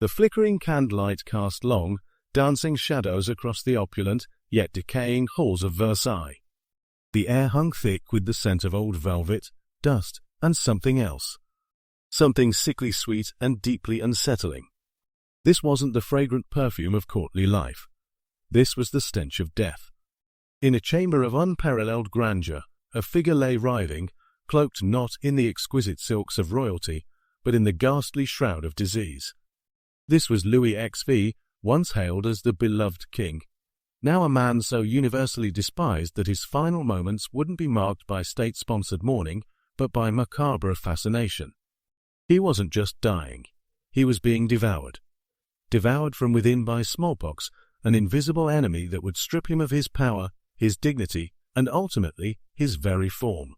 The flickering candlelight cast long, dancing shadows across the opulent, yet decaying halls of Versailles. The air hung thick with the scent of old velvet, dust, and something else. Something sickly sweet and deeply unsettling. This wasn't the fragrant perfume of courtly life. This was the stench of death. In a chamber of unparalleled grandeur, a figure lay writhing, cloaked not in the exquisite silks of royalty, but in the ghastly shroud of disease. This was Louis XV, once hailed as the beloved king, now a man so universally despised that his final moments wouldn't be marked by state-sponsored mourning, but by macabre fascination. He wasn't just dying. He was being devoured. Devoured from within by smallpox, an invisible enemy that would strip him of his power, his dignity, and ultimately his very form.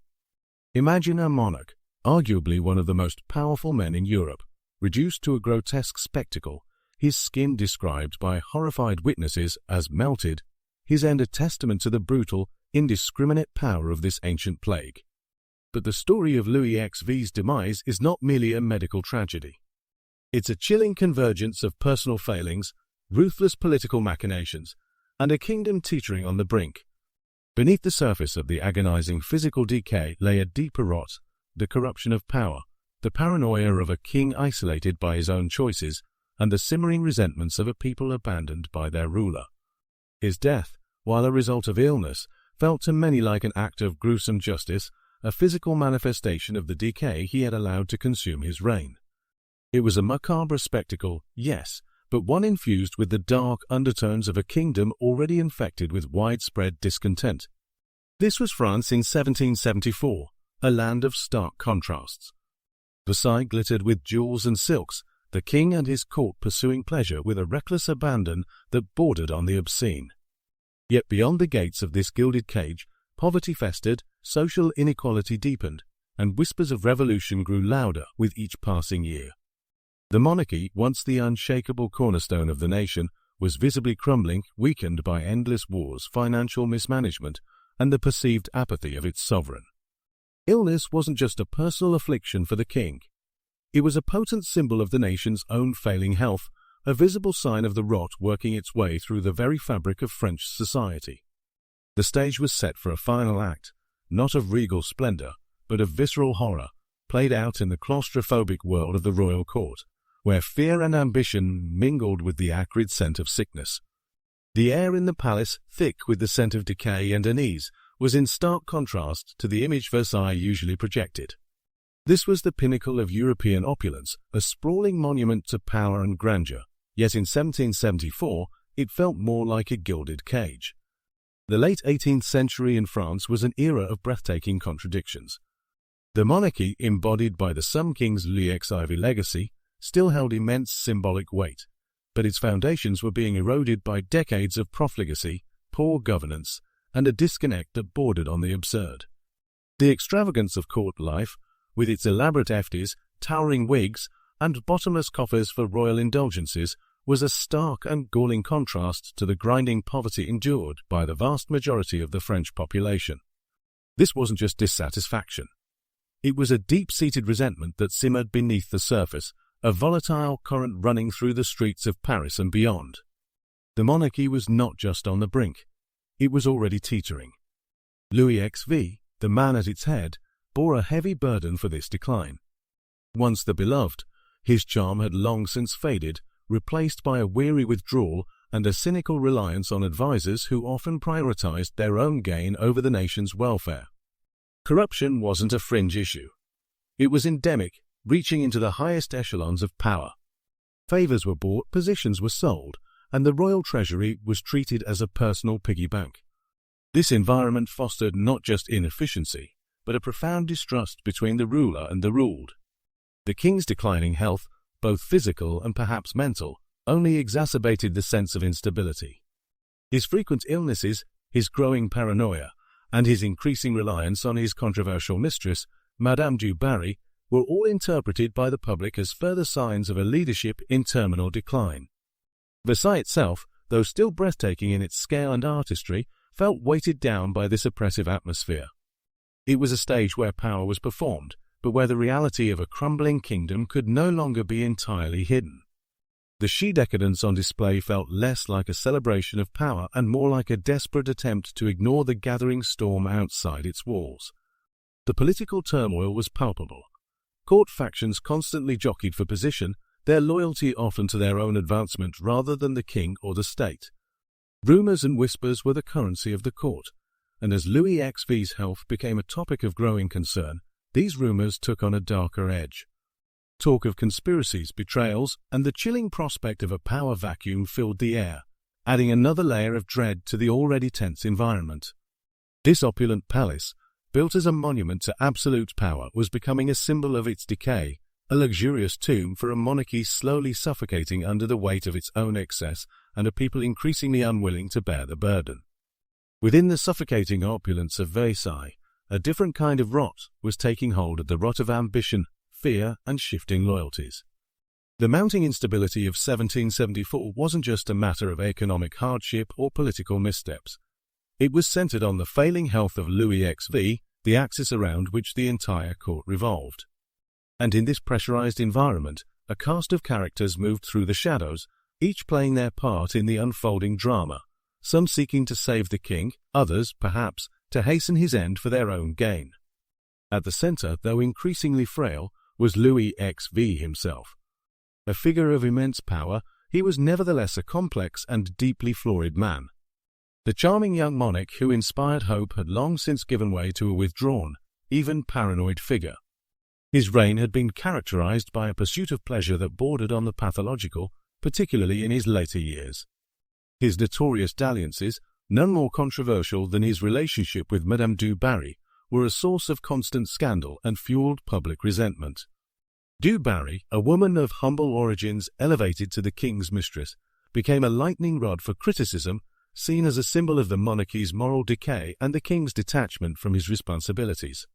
Imagine a monarch, arguably one of the most powerful men in Europe, reduced to a grotesque spectacle, his skin described by horrified witnesses as melted, his end a testament to the brutal, indiscriminate power of this ancient plague. But the story of Louis XV's demise is not merely a medical tragedy. It's a chilling convergence of personal failings, ruthless political machinations, and a kingdom teetering on the brink. Beneath the surface of the agonizing physical decay lay a deeper rot, the corruption of power, the paranoia of a king isolated by his own choices, and the simmering resentments of a people abandoned by their ruler. His death, while a result of illness, felt to many like an act of gruesome justice, a physical manifestation of the decay he had allowed to consume his reign. It was a macabre spectacle, yes, but one infused with the dark undertones of a kingdom already infected with widespread discontent. This was France in 1774, a land of stark contrasts. Versailles glittered with jewels and silks, the king and his court pursuing pleasure with a reckless abandon that bordered on the obscene. Yet beyond the gates of this gilded cage, poverty festered, social inequality deepened, and whispers of revolution grew louder with each passing year. The monarchy, once the unshakable cornerstone of the nation, was visibly crumbling, weakened by endless wars, financial mismanagement, and the perceived apathy of its sovereign. Illness wasn't just a personal affliction for the king. It was a potent symbol of the nation's own failing health, a visible sign of the rot working its way through the very fabric of French society. The stage was set for a final act, not of regal splendor, but of visceral horror, played out in the claustrophobic world of the royal court, where fear and ambition mingled with the acrid scent of sickness. The air in the palace, thick with the scent of decay and unease, was in stark contrast to the image Versailles usually projected. This was the pinnacle of European opulence, a sprawling monument to power and grandeur, yet in 1774 it felt more like a gilded cage. The late 18th century in France was an era of breathtaking contradictions. The monarchy, embodied by the Sun King's Louis XV legacy, still held immense symbolic weight, but its foundations were being eroded by decades of profligacy, poor governance, and a disconnect that bordered on the absurd. The extravagance of court life, with its elaborate effigies, towering wigs, and bottomless coffers for royal indulgences, was a stark and galling contrast to the grinding poverty endured by the vast majority of the French population. This wasn't just dissatisfaction. It was a deep-seated resentment that simmered beneath the surface, a volatile current running through the streets of Paris and beyond. The monarchy was not just on the brink. It was already teetering. Louis XV, the man at its head, bore a heavy burden for this decline. Once the beloved, his charm had long since faded, replaced by a weary withdrawal and a cynical reliance on advisers who often prioritized their own gain over the nation's welfare. Corruption wasn't a fringe issue. It was endemic, reaching into the highest echelons of power. Favors were bought, positions were sold, and the royal treasury was treated as a personal piggy bank. This environment fostered not just inefficiency, but a profound distrust between the ruler and the ruled. The king's declining health, both physical and perhaps mental, only exacerbated the sense of instability. His frequent illnesses, his growing paranoia, and his increasing reliance on his controversial mistress, Madame du Barry, were all interpreted by the public as further signs of a leadership in terminal decline. Versailles itself, though still breathtaking in its scale and artistry, felt weighted down by this oppressive atmosphere. It was a stage where power was performed, but where the reality of a crumbling kingdom could no longer be entirely hidden. The she decadence on display felt less like a celebration of power and more like a desperate attempt to ignore the gathering storm outside its walls. The political turmoil was palpable. Court factions constantly jockeyed for position, their loyalty often to their own advancement rather than the king or the state. Rumors and whispers were the currency of the court, and as Louis XV's health became a topic of growing concern, these rumors took on a darker edge. Talk of conspiracies, betrayals, and the chilling prospect of a power vacuum filled the air, adding another layer of dread to the already tense environment. This opulent palace, built as a monument to absolute power, was becoming a symbol of its decay, a luxurious tomb for a monarchy slowly suffocating under the weight of its own excess and a people increasingly unwilling to bear the burden. Within the suffocating opulence of Versailles, a different kind of rot was taking hold of the rot of ambition, fear, and shifting loyalties. The mounting instability of 1774 wasn't just a matter of economic hardship or political missteps. It was centered on the failing health of Louis XV, the axis around which the entire court revolved. And in this pressurized environment, a cast of characters moved through the shadows, each playing their part in the unfolding drama, some seeking to save the king, others, perhaps, to hasten his end for their own gain. At the center, though increasingly frail, was Louis XV himself. A figure of immense power, he was nevertheless a complex and deeply flawed man. The charming young monarch who inspired hope had long since given way to a withdrawn, even paranoid figure. His reign had been characterized by a pursuit of pleasure that bordered on the pathological, particularly in his later years. His notorious dalliances, none more controversial than his relationship with Madame du Barry, were a source of constant scandal and fueled public resentment. Du Barry, a woman of humble origins elevated to the king's mistress, became a lightning rod for criticism, seen as a symbol of the monarchy's moral decay and the king's detachment from his responsibilities.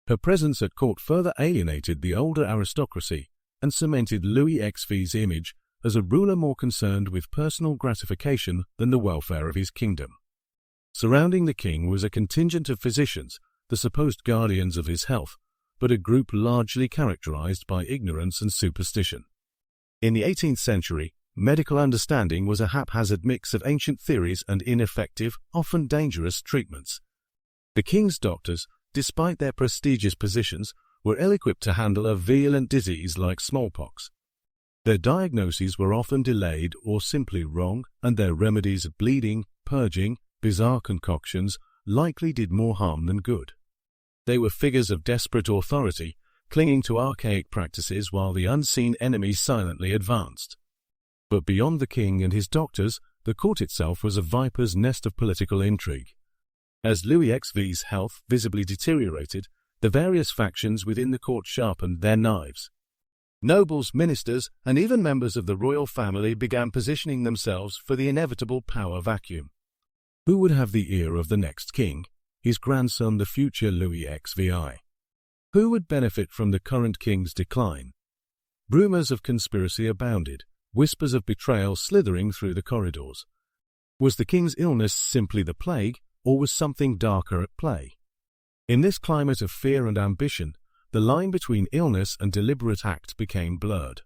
Her presence at court further alienated the older aristocracy and cemented Louis XV's image as a ruler more concerned with personal gratification than the welfare of his kingdom. Surrounding the king was a contingent of physicians, the supposed guardians of his health, but a group largely characterized by ignorance and superstition. In the 18th century, medical understanding was a haphazard mix of ancient theories and ineffective, often dangerous treatments. The king's doctors, despite their prestigious positions, were ill-equipped to handle a virulent disease like smallpox. Their diagnoses were often delayed or simply wrong, and their remedies of bleeding, purging, bizarre concoctions likely did more harm than good. They were figures of desperate authority, clinging to archaic practices while the unseen enemy silently advanced. But beyond the king and his doctors, the court itself was a viper's nest of political intrigue. As Louis XV's health visibly deteriorated, the various factions within the court sharpened their knives. Nobles, ministers, and even members of the royal family began positioning themselves for the inevitable power vacuum. Who would have the ear of the next king, his grandson the future Louis XVI? Who would benefit from the current king's decline? Rumors of conspiracy abounded, whispers of betrayal slithering through the corridors. Was the king's illness simply the plague, or was something darker at play? In this climate of fear and ambition, the line between illness and deliberate act became blurred.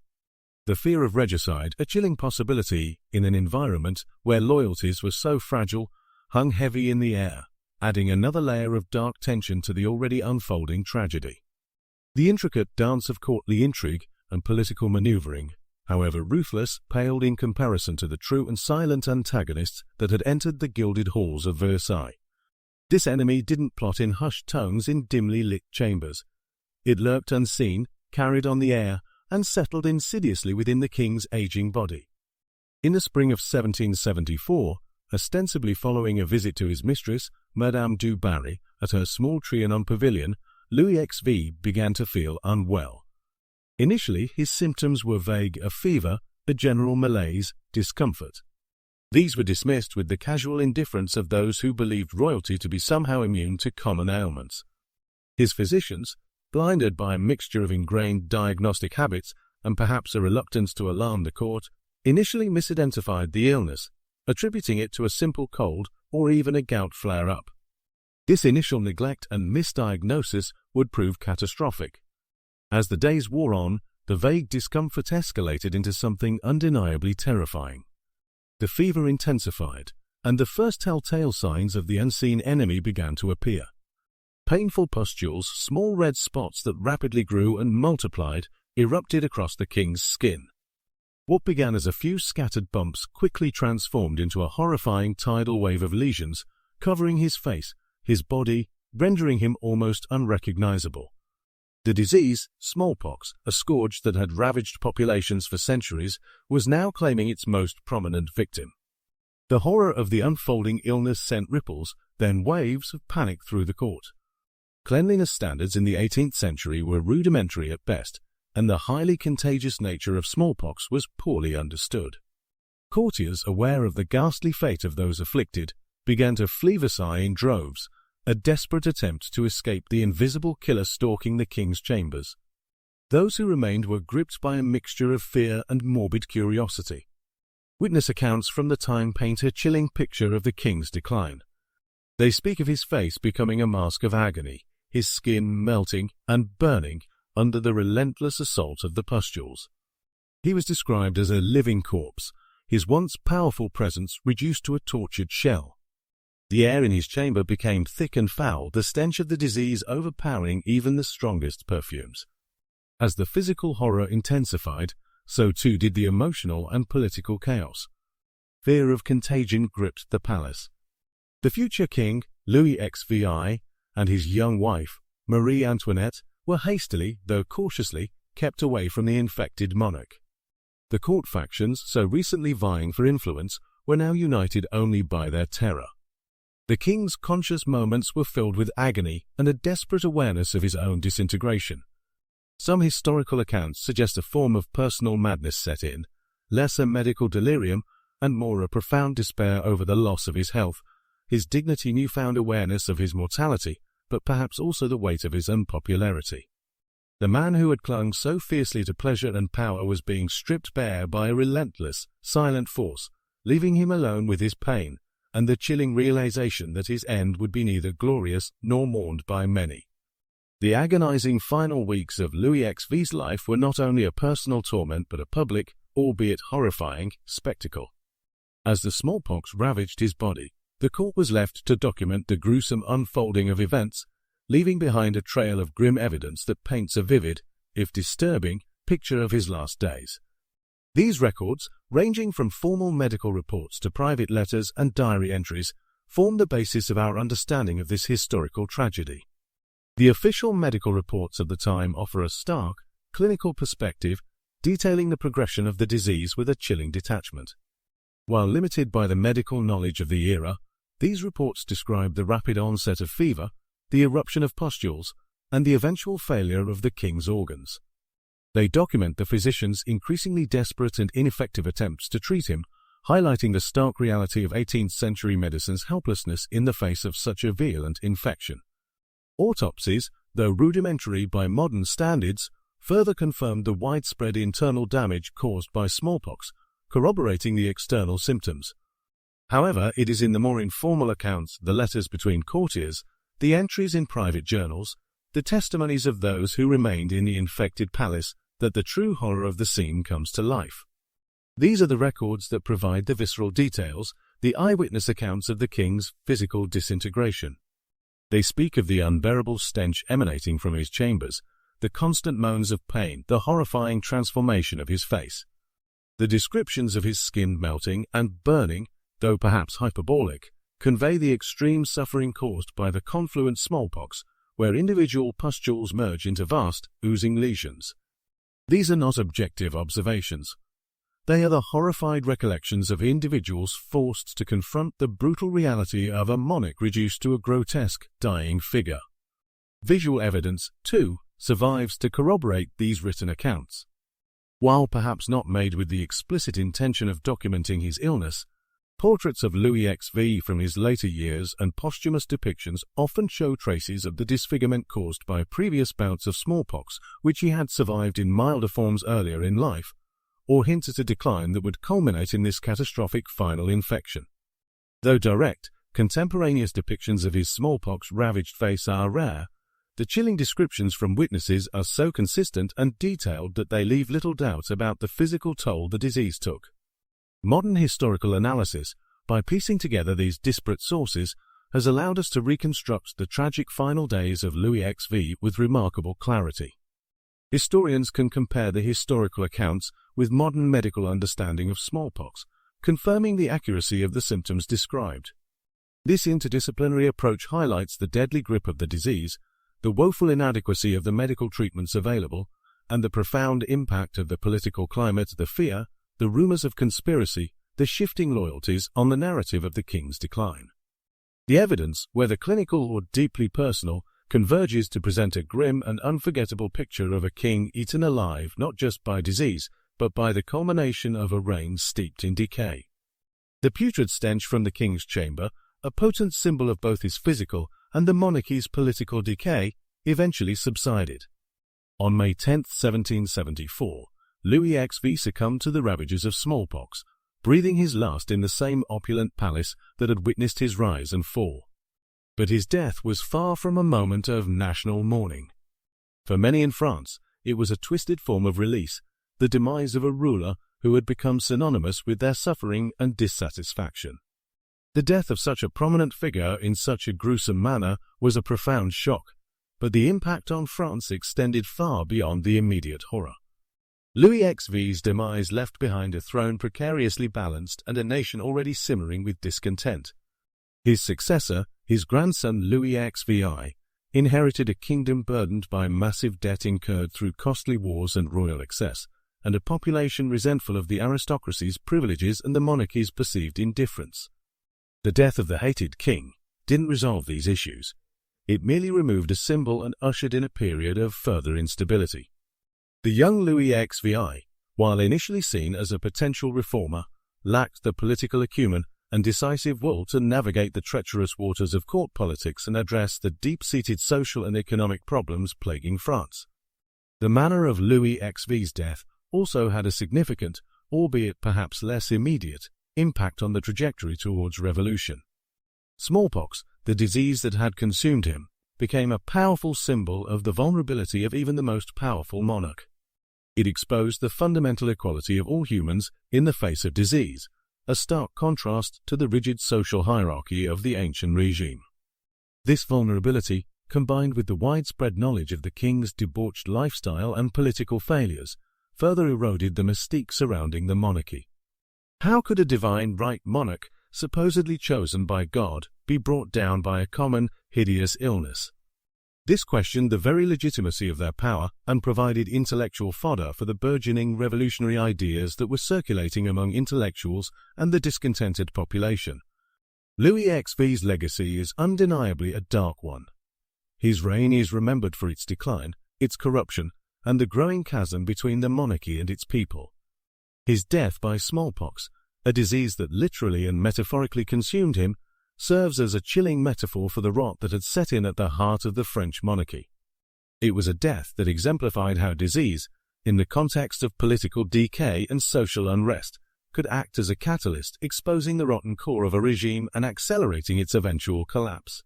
The fear of regicide, a chilling possibility in an environment where loyalties were so fragile, hung heavy in the air, adding another layer of dark tension to the already unfolding tragedy. The intricate dance of courtly intrigue and political maneuvering, however ruthless, paled in comparison to the true and silent antagonists that had entered the gilded halls of Versailles. This enemy didn't plot in hushed tones in dimly lit chambers. It lurked unseen, carried on the air, and settled insidiously within the king's aging body. In the spring of 1774, ostensibly following a visit to his mistress, Madame du Barry, at her small Trianon pavilion, Louis XV began to feel unwell. Initially, his symptoms were vague of fever, a general malaise, discomfort. These were dismissed with the casual indifference of those who believed royalty to be somehow immune to common ailments. His physicians, blinded by a mixture of ingrained diagnostic habits and perhaps a reluctance to alarm the court, initially misidentified the illness, attributing it to a simple cold or even a gout flare-up. This initial neglect and misdiagnosis would prove catastrophic. As the days wore on, the vague discomfort escalated into something undeniably terrifying. The fever intensified, and the first telltale signs of the unseen enemy began to appear. Painful pustules, small red spots that rapidly grew and multiplied, erupted across the king's skin. What began as a few scattered bumps quickly transformed into a horrifying tidal wave of lesions, covering his face, his body, rendering him almost unrecognizable. The disease, smallpox, a scourge that had ravaged populations for centuries, was now claiming its most prominent victim. The horror of the unfolding illness sent ripples, then waves of panic through the court. Cleanliness standards in the 18th century were rudimentary at best, and the highly contagious nature of smallpox was poorly understood. Courtiers, aware of the ghastly fate of those afflicted, began to flee Versailles in droves, a desperate attempt to escape the invisible killer stalking the king's chambers. Those who remained were gripped by a mixture of fear and morbid curiosity. Witness accounts from the time paint a chilling picture of the king's decline. They speak of his face becoming a mask of agony, his skin melting and burning under the relentless assault of the pustules. He was described as a living corpse, his once powerful presence reduced to a tortured shell. The air in his chamber became thick and foul, the stench of the disease overpowering even the strongest perfumes. As the physical horror intensified, so too did the emotional and political chaos. Fear of contagion gripped the palace. The future king, Louis XVI, and his young wife, Marie Antoinette, were hastily, though cautiously, kept away from the infected monarch. The court factions, so recently vying for influence, were now united only by their terror. The king's conscious moments were filled with agony and a desperate awareness of his own disintegration. Some historical accounts suggest a form of personal madness set in, less a medical delirium and more a profound despair over the loss of his health, his dignity, newfound awareness of his mortality, but perhaps also the weight of his unpopularity. The man who had clung so fiercely to pleasure and power was being stripped bare by a relentless, silent force, leaving him alone with his pain, and the chilling realization that his end would be neither glorious nor mourned by many. The agonizing final weeks of Louis XV's life were not only a personal torment but a public, albeit horrifying, spectacle. As the smallpox ravaged his body, the court was left to document the gruesome unfolding of events, leaving behind a trail of grim evidence that paints a vivid, if disturbing, picture of his last days. These records, ranging from formal medical reports to private letters and diary entries, form the basis of our understanding of this historical tragedy. The official medical reports of the time offer a stark, clinical perspective, detailing the progression of the disease with a chilling detachment. While limited by the medical knowledge of the era, these reports describe the rapid onset of fever, the eruption of pustules, and the eventual failure of the king's organs. They document the physicians' increasingly desperate and ineffective attempts to treat him, highlighting the stark reality of 18th-century medicine's helplessness in the face of such a virulent infection. Autopsies, though rudimentary by modern standards, further confirmed the widespread internal damage caused by smallpox, corroborating the external symptoms. However, it is in the more informal accounts, the letters between courtiers, the entries in private journals, the testimonies of those who remained in the infected palace, that the true horror of the scene comes to life. These are the records that provide the visceral details, the eyewitness accounts of the king's physical disintegration. They speak of the unbearable stench emanating from his chambers, the constant moans of pain, the horrifying transformation of his face. The descriptions of his skin melting and burning, though perhaps hyperbolic, convey the extreme suffering caused by the confluent smallpox, where individual pustules merge into vast, oozing lesions. These are not objective observations. They are the horrified recollections of individuals forced to confront the brutal reality of a monarch reduced to a grotesque, dying figure. Visual evidence, too, survives to corroborate these written accounts. While perhaps not made with the explicit intention of documenting his illness, portraits of Louis XV from his later years and posthumous depictions often show traces of the disfigurement caused by previous bouts of smallpox which he had survived in milder forms earlier in life, or hint at a decline that would culminate in this catastrophic final infection. Though direct, contemporaneous depictions of his smallpox-ravaged face are rare, The chilling descriptions from witnesses are so consistent and detailed that they leave little doubt about the physical toll the disease took. Modern historical analysis, by piecing together these disparate sources, has allowed us to reconstruct the tragic final days of Louis XV with remarkable clarity. Historians can compare the historical accounts with modern medical understanding of smallpox, confirming the accuracy of the symptoms described. This interdisciplinary approach highlights the deadly grip of the disease, the woeful inadequacy of the medical treatments available, and the profound impact of the political climate, the fear, the rumors of conspiracy, the shifting loyalties on the narrative of the king's decline. The evidence, whether clinical or deeply personal, converges to present a grim and unforgettable picture of a king eaten alive not just by disease, but by the culmination of a reign steeped in decay. The putrid stench from the king's chamber, a potent symbol of both his physical and the monarchy's political decay, eventually subsided. On May 10, 1774, Louis XV succumbed to the ravages of smallpox, breathing his last in the same opulent palace that had witnessed his rise and fall. But his death was far from a moment of national mourning. For many in France, it was a twisted form of release, the demise of a ruler who had become synonymous with their suffering and dissatisfaction. The death of such a prominent figure in such a gruesome manner was a profound shock, but the impact on France extended far beyond the immediate horror. Louis XV's demise left behind a throne precariously balanced and a nation already simmering with discontent. His successor, his grandson Louis XVI, inherited a kingdom burdened by massive debt incurred through costly wars and royal excess, and a population resentful of the aristocracy's privileges and the monarchy's perceived indifference. The death of the hated king didn't resolve these issues. It merely removed a symbol and ushered in a period of further instability. The young Louis XVI, while initially seen as a potential reformer, lacked the political acumen and decisive will to navigate the treacherous waters of court politics and address the deep-seated social and economic problems plaguing France. The manner of Louis XV's death also had a significant, albeit perhaps less immediate, impact on the trajectory towards revolution. Smallpox, the disease that had consumed him, became a powerful symbol of the vulnerability of even the most powerful monarch. It exposed the fundamental equality of all humans in the face of disease, a stark contrast to the rigid social hierarchy of the ancient regime. This vulnerability, combined with the widespread knowledge of the king's debauched lifestyle and political failures, further eroded the mystique surrounding the monarchy. How could a divine right monarch, supposedly chosen by God, be brought down by a common, hideous illness? This questioned the very legitimacy of their power and provided intellectual fodder for the burgeoning revolutionary ideas that were circulating among intellectuals and the discontented population. Louis XV's legacy is undeniably a dark one. His reign is remembered for its decline, its corruption, and the growing chasm between the monarchy and its people. His death by smallpox, a disease that literally and metaphorically consumed him, serves as a chilling metaphor for the rot that had set in at the heart of the French monarchy. It was a death that exemplified how disease, in the context of political decay and social unrest, could act as a catalyst, exposing the rotten core of a regime and accelerating its eventual collapse.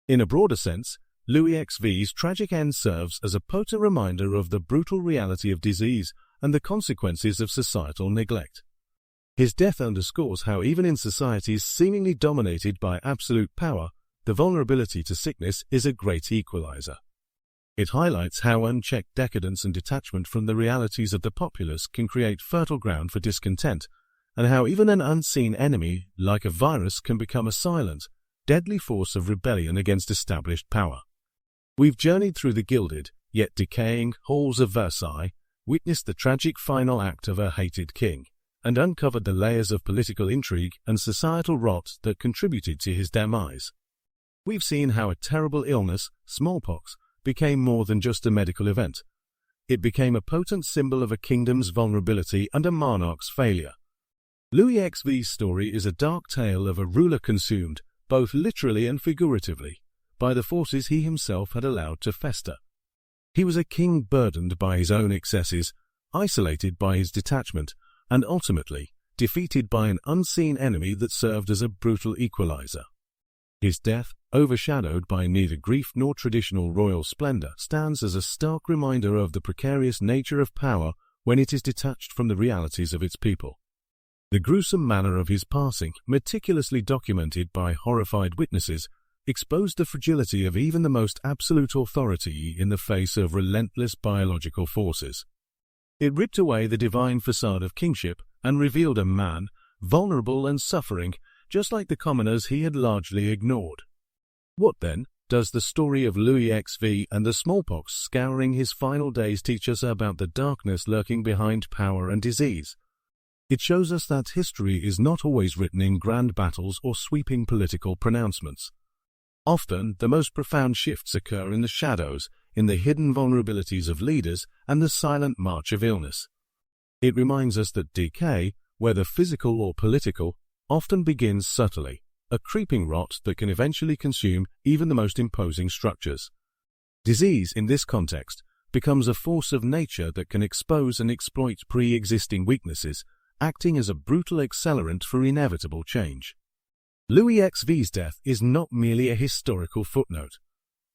In a broader sense, Louis XV's tragic end serves as a potent reminder of the brutal reality of disease and the consequences of societal neglect. His death underscores how even in societies seemingly dominated by absolute power, the vulnerability to sickness is a great equalizer. It highlights how unchecked decadence and detachment from the realities of the populace can create fertile ground for discontent, and how even an unseen enemy, like a virus, can become a silent, deadly force of rebellion against established power. We've journeyed through the gilded, yet decaying, halls of Versailles, witnessed the tragic final act of a hated king, and uncovered the layers of political intrigue and societal rot that contributed to his demise. We've seen how a terrible illness, smallpox, became more than just a medical event. It became a potent symbol of a kingdom's vulnerability and a monarch's failure. Louis XV's story is a dark tale of a ruler consumed, both literally and figuratively, by the forces he himself had allowed to fester. He was a king burdened by his own excesses, isolated by his detachment, and ultimately defeated by an unseen enemy that served as a brutal equalizer. His death, overshadowed by neither grief nor traditional royal splendor, stands as a stark reminder of the precarious nature of power when it is detached from the realities of its people. The gruesome manner of his passing, meticulously documented by horrified witnesses, exposed the fragility of even the most absolute authority in the face of relentless biological forces. It ripped away the divine facade of kingship and revealed a man, vulnerable and suffering, just like the commoners he had largely ignored. What, then, does the story of Louis XV and the smallpox scouring his final days teach us about the darkness lurking behind power and disease? It shows us that history is not always written in grand battles or sweeping political pronouncements. Often, the most profound shifts occur in the shadows, in the hidden vulnerabilities of leaders and the silent march of illness. It reminds us that decay, whether physical or political, often begins subtly, a creeping rot that can eventually consume even the most imposing structures. Disease, in this context, becomes a force of nature that can expose and exploit pre-existing weaknesses, acting as a brutal accelerant for inevitable change. Louis XV's death is not merely a historical footnote.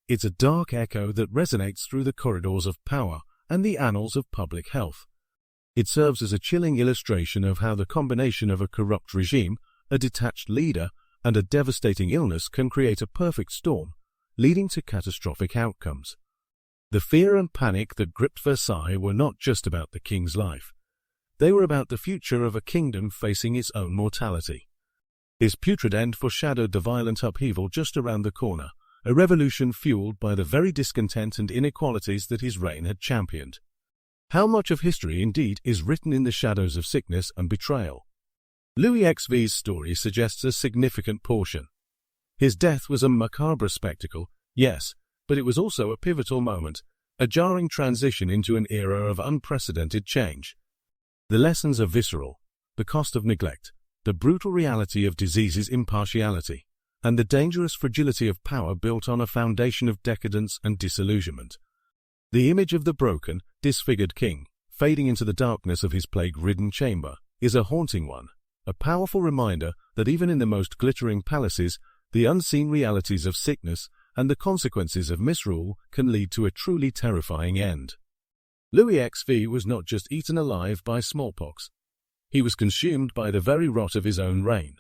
It's a dark echo that resonates through the corridors of power and the annals of public health. It serves as a chilling illustration of how the combination of a corrupt regime, a detached leader, and a devastating illness can create a perfect storm, leading to catastrophic outcomes. The fear and panic that gripped Versailles were not just about the king's life. They were about the future of a kingdom facing its own mortality. His putrid end foreshadowed the violent upheaval just around the corner, a revolution fueled by the very discontent and inequalities that his reign had championed. How much of history, indeed, is written in the shadows of sickness and betrayal? Louis XV's story suggests a significant portion. His death was a macabre spectacle, yes, but it was also a pivotal moment, a jarring transition into an era of unprecedented change. The lessons are visceral, the cost of neglect, the brutal reality of disease's impartiality, and the dangerous fragility of power built on a foundation of decadence and disillusionment. The image of the broken, disfigured king, fading into the darkness of his plague-ridden chamber, is a haunting one, a powerful reminder that even in the most glittering palaces, the unseen realities of sickness and the consequences of misrule can lead to a truly terrifying end. Louis XV was not just eaten alive by smallpox. He was consumed by the very rot of his own reign.